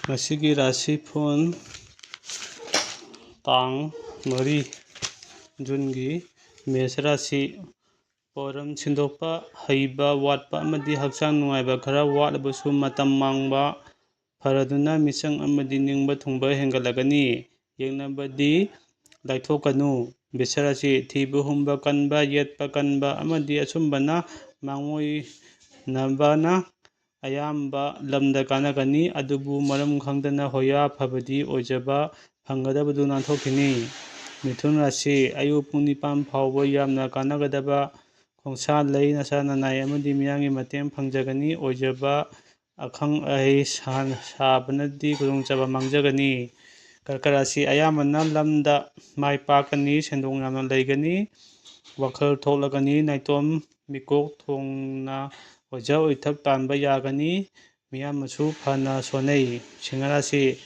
ꯉꯁꯤꯒꯤ ꯔꯥꯁꯤꯐꯣꯜ ꯇꯥꯡ 4 ꯖꯨꯟꯒꯤ ꯃꯦꯁ ꯔꯥꯁꯤ ꯄꯣꯔꯝ ꯁꯤꯟꯗꯣꯛꯄ ꯍꯩꯕ ꯋꯥꯠꯄ ꯑꯃꯗꯤ ꯍꯛꯆꯥꯡ ꯅꯨꯡꯉꯥꯏꯕ ꯈꯔ ꯋꯥꯠꯂꯕꯁꯨ ꯃꯇꯝ ꯃꯥꯡꯕ ꯐꯔꯗꯨꯅ ꯃꯤꯆꯪ ꯑꯃꯗꯤ ꯅꯤꯡꯕ ꯊꯨꯡꯕ ꯍꯦꯟꯒꯠꯂꯒꯅꯤ꯫ ꯌꯦꯡꯅꯕꯗꯤ ꯂꯥꯏꯊꯣꯛꯀꯅꯨ꯫ ꯕꯤꯁ ꯔꯥꯁꯤ ꯊꯤꯕ ꯍꯨꯝꯕ ꯀꯟꯕ ꯌꯦꯠꯄ ꯀꯟꯕ ꯑꯃꯗꯤ ꯑꯆꯨꯝꯕꯅ ꯃꯥꯡꯑꯣꯏꯅꯕꯅ ꯑꯌꯥꯝꯕ ꯂꯝꯗ ꯀꯥꯟꯅꯒꯅꯤ, ꯑꯗꯨꯕꯨ ꯃꯔꯝ ꯈꯪꯗꯅ ꯍꯣꯌꯥ ꯐꯕꯗꯤ ꯑꯣꯏꯖꯕ ꯐꯪꯒꯗꯕꯗꯨ ꯅꯥꯟꯊꯣꯛꯈꯤꯅꯤ꯫ ꯃꯤꯊꯨꯟ ꯔꯥꯁꯤ ꯑꯌꯨꯛ ꯄꯨꯡ 9 ꯐꯥꯎꯕ ꯌꯥꯝꯅ ꯀꯥꯟꯅꯒꯗꯕ ꯈꯣꯡꯁꯥꯜ ꯂꯩ, ꯅꯁꯥ ꯅꯅꯥꯏ ꯑꯃꯗꯤ ꯃꯤꯌꯥꯝꯒꯤ ꯃꯇꯦꯡ ꯐꯪꯖꯒꯅꯤ꯫ ꯑꯣꯏꯖꯕ ꯑꯈꯪ ꯑꯍꯩ ꯁꯥꯕꯅꯗꯤ ꯈꯨꯗꯣꯡꯆꯥꯕ ꯃꯥꯡꯖꯒꯅꯤ꯫ ꯀꯔꯀ ꯔꯥꯁꯤ ꯑꯌꯥꯝꯕꯅ ꯂꯝꯗ ꯃꯥꯏ ꯄꯥꯛꯀꯅꯤ, ꯁꯦꯟꯗꯣꯡ ꯌꯥꯝꯅ ꯂꯩꯒꯅꯤ, ꯋꯥꯈꯜ ꯊꯣꯛꯂꯒꯅꯤ, ꯅꯥꯏꯇꯣꯝ ꯃꯤꯀꯣꯛ ꯊꯣꯡꯅ ꯑꯣꯏꯖ ꯑꯣꯏꯊꯛ ꯇꯥꯟꯕ ꯌꯥꯒꯅꯤ, ꯃꯤꯌꯥꯝꯅꯁꯨ ꯐꯅ ꯁꯣꯟꯅꯩ꯫ ꯁꯤꯡꯍ ꯔꯥꯁꯤ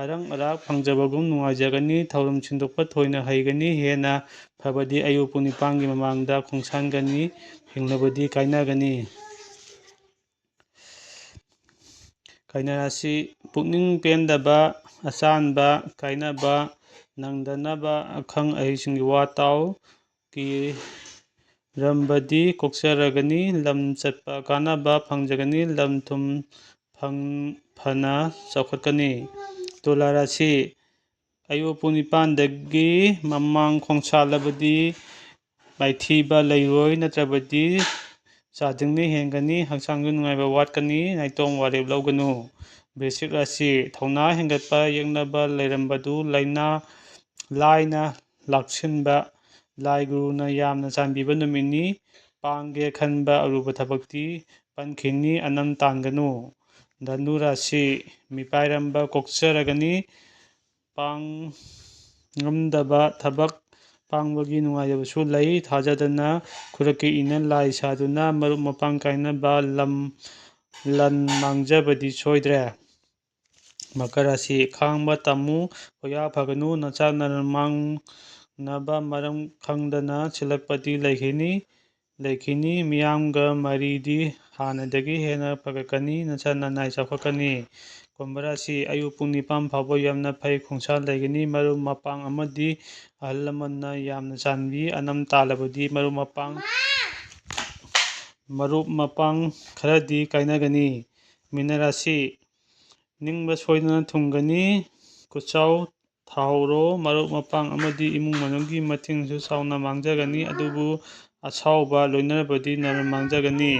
ꯑꯔꯪ ꯑꯔꯥꯛ ꯐꯪꯖꯕꯒꯨꯝ ꯅꯨꯡꯉꯥꯏꯖꯒꯅꯤ, ꯊꯧꯔꯝ ꯁꯤꯟꯗꯣꯛꯄ ꯊꯣꯏꯅ ꯍꯩꯒꯅꯤ, ꯍꯦꯟꯅ ꯐꯕꯗꯤ ꯑꯌꯨꯛ ꯄꯨꯡ 9ꯒꯤ ꯃꯃꯥꯡꯗ ꯈꯣꯡꯁꯥꯟꯒꯅꯤ, ꯍꯤꯡꯅꯕꯗꯤ ꯀꯥꯏꯅꯒꯅꯤ꯫ ꯀꯩꯅ ꯔꯥꯁꯤ ꯄꯨꯛꯅꯤꯡ ꯄꯦꯟꯗꯕ, ꯑꯆꯥꯟꯕ, ꯀꯥꯏꯅꯕ ꯅꯪꯗꯅꯕ ꯑꯈꯪ ꯑꯍꯩꯁꯤꯡꯒꯤ ꯋꯥ ꯇꯥꯎ, ꯀꯤꯔꯝꯕꯗꯤ ꯀꯣꯛꯆꯔꯒꯅꯤ, ꯂꯝ ꯆꯠꯄ ꯀꯥꯟꯅꯕ ꯐꯪꯖꯒꯅꯤ, ꯂꯝ ꯊꯨꯝ ꯐꯅ ꯆꯥꯎꯈꯠꯀꯅꯤ꯫ ꯇꯨꯂꯥ ꯔꯥꯁꯤ ꯑꯌꯨꯛ ꯄꯨꯡ 9ꯗꯒꯤ ꯃꯃꯥꯡ ꯈꯣꯡꯁꯥꯜꯂꯕꯗꯤ ꯃꯥꯏꯊꯤꯕ ꯂꯩꯔꯣꯏ, ꯅꯠꯇ꯭ꯔꯕꯗꯤ ꯆꯥꯗꯤꯡꯅ ꯍꯦꯟꯒꯅꯤ, ꯍꯛꯆꯥꯡꯁꯨ ꯅꯨꯡꯉꯥꯏꯕ ꯋꯥꯠꯀꯅꯤ, ꯅꯥꯏꯇꯣꯝ ꯋꯥꯔꯦꯞ ꯂꯧꯒꯅꯨ꯫ ꯕ꯭ꯔꯤꯁꯆꯤꯛ ꯔꯥꯁꯤ ꯊꯧꯅꯥ ꯍꯦꯟꯒꯠꯄ, ꯌꯦꯛꯅꯕ ꯂꯩꯔꯝꯕꯗꯨ ꯂꯥꯏꯅ ꯂꯥꯛꯁꯤꯟꯕ, ꯂꯥꯏ ꯒꯨꯔꯨꯅ ꯌꯥꯝꯅ ꯆꯥꯟꯕꯤꯕ ꯅꯨꯃꯤꯠꯅꯤ, ꯄꯥꯡꯒꯦ ꯈꯟꯕ ꯑꯔꯨꯕ ꯊꯕꯛꯇꯤ ꯄꯟꯈꯤꯅꯤ, ꯑꯅꯝ ꯇꯥꯟꯒꯅꯨ꯫ ꯙꯅꯨ ꯔꯥꯁꯤ ꯃꯤꯄꯥꯏꯔꯝꯕ ꯀꯣꯛꯆꯔꯒꯅꯤ, ꯄꯥꯡꯉꯝꯗꯕ ꯊꯕꯛ ꯄꯥꯡꯕꯒꯤ ꯅꯨꯡꯉꯥꯏꯖꯕꯁꯨ ꯂꯩ, ꯊꯥꯖꯗꯅ ꯈꯨꯔꯛꯀꯤ ꯏꯅ ꯂꯥꯏ ꯁꯥꯗꯨꯅ ꯃꯔꯨꯞ ꯃꯄꯥꯡ ꯀꯥꯏꯅꯕ, ꯂꯟ ꯃꯥꯡꯖꯕꯗꯤ ꯁꯣꯏꯗ꯭ꯔꯦ꯫ ꯃꯀꯔ ꯔꯥꯁꯤ ꯈꯥꯡꯕ ꯇꯝꯃꯨ, ꯍꯣꯌꯥ ꯐꯒꯅꯨ, ꯅꯆꯥ ꯅꯔꯜ ꯃꯥꯡꯅꯕ ꯃꯔꯝ ꯈꯪꯗꯅ ꯁꯤꯜꯂꯛꯄꯗꯤ ꯂꯩꯈꯤꯅꯤ, ꯃꯤꯌꯥꯝꯒ ꯃꯔꯤꯗꯤ ꯍꯥꯟꯅꯗꯒꯤ ꯍꯦꯟꯅ ꯐꯒꯠꯀꯅꯤ, ꯅꯁꯥ ꯅꯅꯥꯏ ꯆꯥꯎꯈꯠꯀꯅꯤ꯫ ꯀꯨꯝꯚ ꯔꯥꯁꯤ ꯑꯌꯨꯛ ꯄꯨꯡ 9 ꯐꯥꯎꯕ ꯌꯥꯝꯅ ꯐꯩ, ꯈꯣꯡꯁꯥꯜ ꯂꯩꯒꯅꯤ, ꯃꯔꯨꯞ ꯃꯄꯥꯡ ꯑꯃꯗꯤ ꯑꯍꯜ ꯂꯃꯟꯅ ꯌꯥꯝꯅ ꯆꯥꯟꯕꯤ, ꯑꯅꯝ ꯇꯥꯜꯂꯕꯗꯤ ꯃꯔꯨꯞ ꯃꯄꯥꯡ ꯈꯔꯗꯤ ꯀꯥꯏꯅꯒꯅꯤ꯫ ꯃꯤꯅ ꯔꯥꯁꯤ ꯅꯤꯡꯕ ꯁꯣꯏꯗꯅ ꯊꯨꯡꯒꯅꯤ, ꯈꯨꯠꯆꯥꯎ ꯊꯥꯍꯧꯔꯣ, ꯃꯔꯨꯞ ꯃꯄꯥꯡ ꯑꯃꯗꯤ ꯏꯃꯨꯡ ꯃꯅꯨꯡꯒꯤ ꯃꯇꯦꯡꯁꯨ ꯆꯥꯎꯅ ꯃꯥꯡꯖꯒꯅꯤ, ꯑꯗꯨꯕꯨ ꯑꯁꯥꯎꯕ ꯂꯣꯏꯅꯔꯕꯗꯤ ꯅꯔꯜ ꯃꯥꯡꯖꯒꯅꯤ꯫